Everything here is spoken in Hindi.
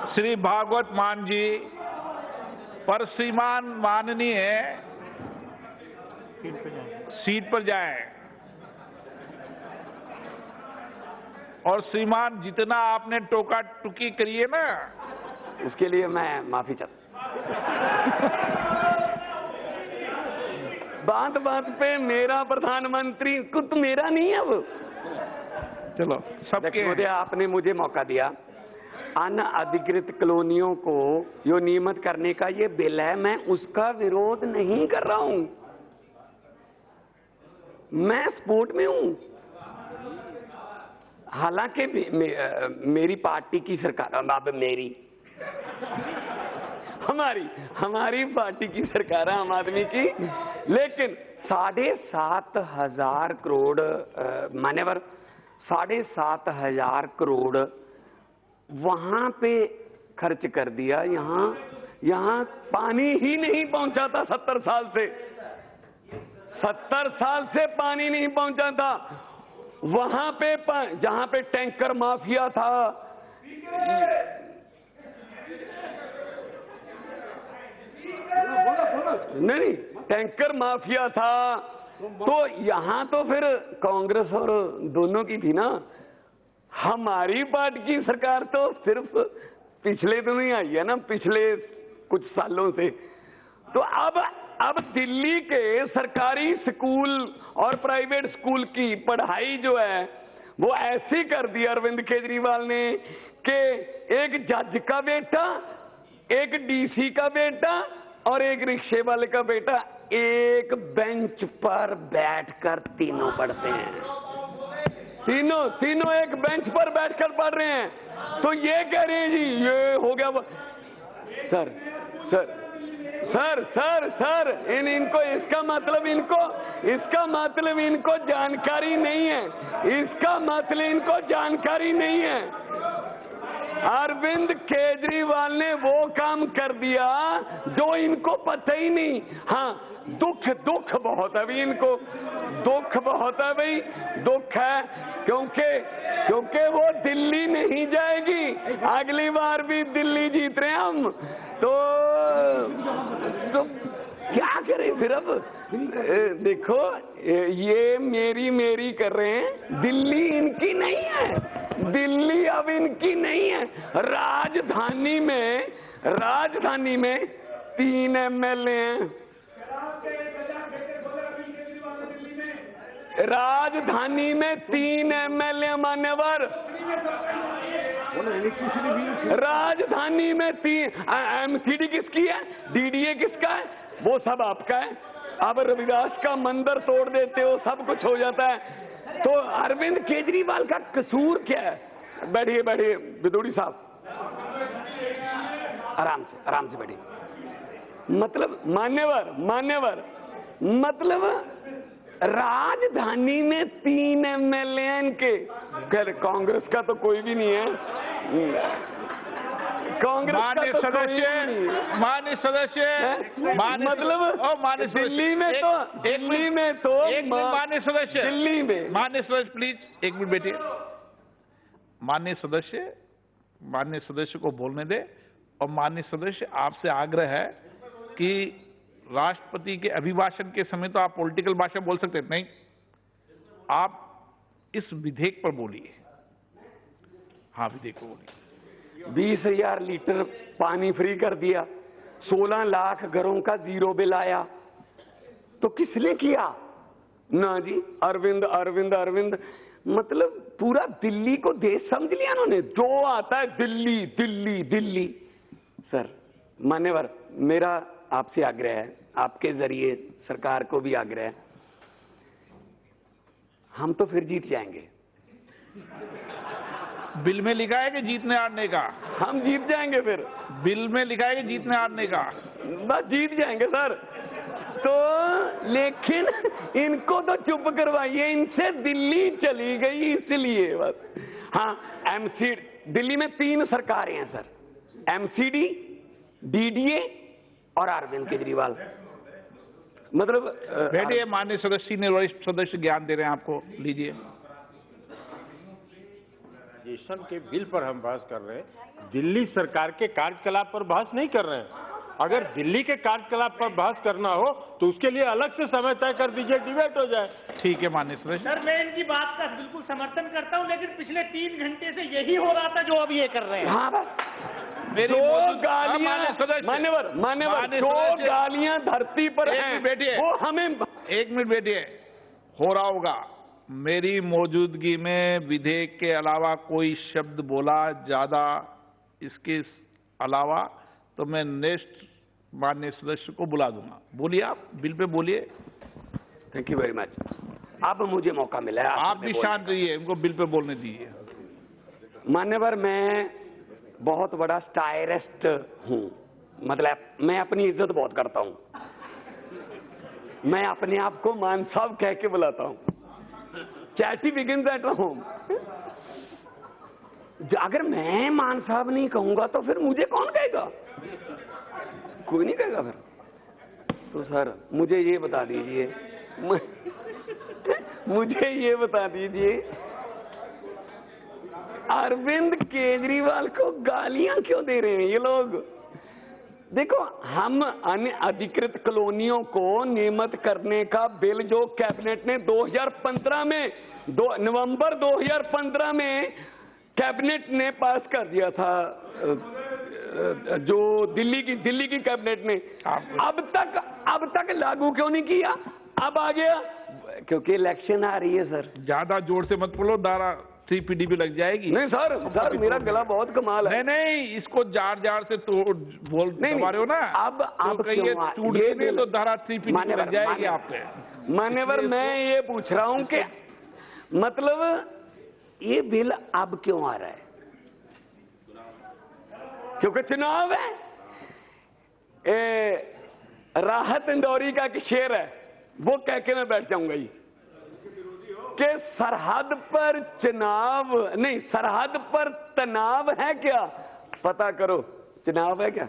श्री भागवत मान जी, पर श्रीमान माननीय सीट पर जाएं और श्रीमान जितना आपने टोका टुकी करी है ना, उसके लिए मैं माफी चाहता बात बात पे मेरा प्रधानमंत्री कुछ मेरा नहीं है वो। चलो सबके मोदी, आपने मुझे मौका दिया। अनअधिकृत कॉलोनियों को जो नियमित करने का ये बिल है, मैं उसका विरोध नहीं कर रहा हूं, मैं सपोर्ट में हूं। हालांकि मेरी पार्टी की सरकार, अब मेरी हमारी पार्टी की सरकार है आम आदमी की, लेकिन 7,500 करोड़ मान्यवर 7,500 करोड़ वहां पे खर्च कर दिया। यहां पानी ही नहीं पहुंचा था 70 साल से, 70 साल से पानी नहीं पहुंचा था। वहां पे जहां पे टैंकर माफिया था, नहीं टैंकर माफिया था, तो यहां तो फिर कांग्रेस और दोनों की थी ना। हमारी पार्टी की सरकार तो सिर्फ पिछले दिनों ही आई है ना, पिछले कुछ सालों से। तो अब दिल्ली के सरकारी स्कूल और प्राइवेट स्कूल की पढ़ाई जो है वो ऐसी कर दी अरविंद केजरीवाल ने कि एक जज का बेटा, एक डीसी का बेटा और एक रिक्शे वाले का बेटा एक बेंच पर बैठकर तीनों पढ़ते हैं। तीनों एक बेंच पर बैठकर पढ़ रहे हैं। तो ये कह रहे हैं जी ये हो गया सर इनको इसका मतलब इनको जानकारी नहीं है, इसका मतलब इनको जानकारी नहीं है। अरविंद केजरीवाल ने वो काम कर दिया जो इनको पता ही नहीं। हाँ, दुख बहुत है भाई, इनको दुख बहुत है भाई, दुख है क्योंकि वो दिल्ली नहीं जाएगी। अगली बार भी दिल्ली जीत रहे हैं हम, तो क्या करें फिर। अब देखो ये मेरी कर रहे हैं, दिल्ली इनकी नहीं है, दिल्ली अब इनकी नहीं है। राजधानी में 3 एमएलए हैं, राजधानी में 3 एमएलए मान्यवर, राजधानी में 3। एमसीडी किसकी है, डीडीए किसका है, वो सब आपका है। अब रविदास का मंदिर तोड़ देते हो, सब कुछ हो जाता है। तो अरविंद केजरीवाल का कसूर क्या है? बैठिए विदुड़ी साहब, आराम से बैठिए। मतलब मान्यवर मतलब राजधानी में 3 एमएलए के, कांग्रेस का तो कोई भी नहीं है। माननीय सदस्य प्लीज एक मिनट बैठिए। माननीय सदस्य को बोलने दे। और माननीय सदस्य, आपसे आग्रह है कि राष्ट्रपति के अभिभाषण के समय तो आप पॉलिटिकल भाषा बोल सकते नहीं, आप इस विधेयक पर बोलिए। हाँ, विधेयक पर बोलिए। 20,000 लीटर पानी फ्री कर दिया, 16 लाख घरों का 0 बिल आया, तो किसने किया? ना जी, अरविंद मतलब पूरा दिल्ली को देश समझ लिया उन्होंने। जो आता है दिल्ली। सर मान्यवर, मेरा आपसे आग्रह है, आपके जरिए सरकार को भी आग्रह है, हम तो फिर जीत जाएंगे। बिल में लिखा है कि जीतने हारने का, हम जीत जाएंगे। फिर बिल में लिखा है कि जीतने हारने का, बस जीत जाएंगे सर। तो लेकिन इनको तो चुप करवाइए, इनसे दिल्ली चली गई इसलिए बस। हाँ, एमसीडी दिल्ली में 3 सरकारें हैं सर, एमसीडी, डीडीए और अरविंद केजरीवाल। मतलब बैठिए, माननीय सदस्य ने वरिष्ठ सदस्य ज्ञान दे रहे हैं आपको, लीजिए। डिमोनेटाइजेशन के बिल पर हम बहस कर रहे हैं, दिल्ली सरकार के कार्यकलाप पर बहस नहीं कर रहे हैं। अगर दिल्ली के कार्यकलाप पर बहस करना हो तो उसके लिए अलग से समय तय कर दीजिए, डिबेट हो जाए। ठीक है माननीय सदस्य। सर, मैं इनकी बात का बिल्कुल समर्थन करता हूं, लेकिन पिछले 3 घंटे से यही हो रहा था जो अब ये कर रहे हैं। हाँ बस मेरी दो मौजूद- गालियां, सदस्य। मान्यवर माननीय दो सदस्य। गालियां धरती पर एक हैं, मिनट बैठिए। वो हमें 1 मिनट बैठिए। हो रहा होगा, मेरी मौजूदगी में विधेयक के अलावा कोई शब्द बोला ज्यादा, इसके अलावा तो मैं नेक्स्ट माननीय सदस्य को बुला दूंगा। बोलिए, आप बिल पे बोलिए। Thank you very much. अब मुझे मौका मिला है आप भी शांत रहिए, उनको बिल पे बोलने दीजिए। मान्यवर, मैं बहुत बड़ा स्टायरिस्ट हूं, मतलब मैं अपनी इज्जत बहुत करता हूं। मैं अपने आप को मान साहब कह के बुलाता हूं। Chatty begins at home. अगर मैं मान साहब नहीं कहूंगा तो फिर मुझे कौन कहेगा? कोई नहीं कहेगा फिर। तो सर मुझे ये बता दीजिए, मुझे ये बता दीजिए, अरविंद केजरीवाल को गालियां क्यों दे रहे हैं ये लोग? देखो, हम अनअधिकृत कॉलोनियों को नियमित करने का बिल जो कैबिनेट ने 2015 में नवंबर 2015 में कैबिनेट ने पास कर दिया था, जो दिल्ली की कैबिनेट ने अब तक लागू क्यों नहीं किया? अब आ गया क्योंकि इलेक्शन आ रही है सर। ज्यादा जोर से मत बोलो, धारा 3 भी लग जाएगी। नहीं सर मेरा गला बहुत कमाल है। नहीं, इसको जार से तोड़ बोल दबा रहे हो ना। अब तो कहिए टूट नहीं तो धारा 3 लग जाएगी आपके। मान्यवर, मैं ये पूछ रहा हूं कि मतलब ये बिल अब क्यों आ रहा है? क्योंकि चुनाव है। राहत इंदौरी का एक शेर है, वो कह के मैं बैठ जाऊंगा ही कि सरहद पर चुनाव नहीं, सरहद पर तनाव है क्या? पता करो, चुनाव है क्या?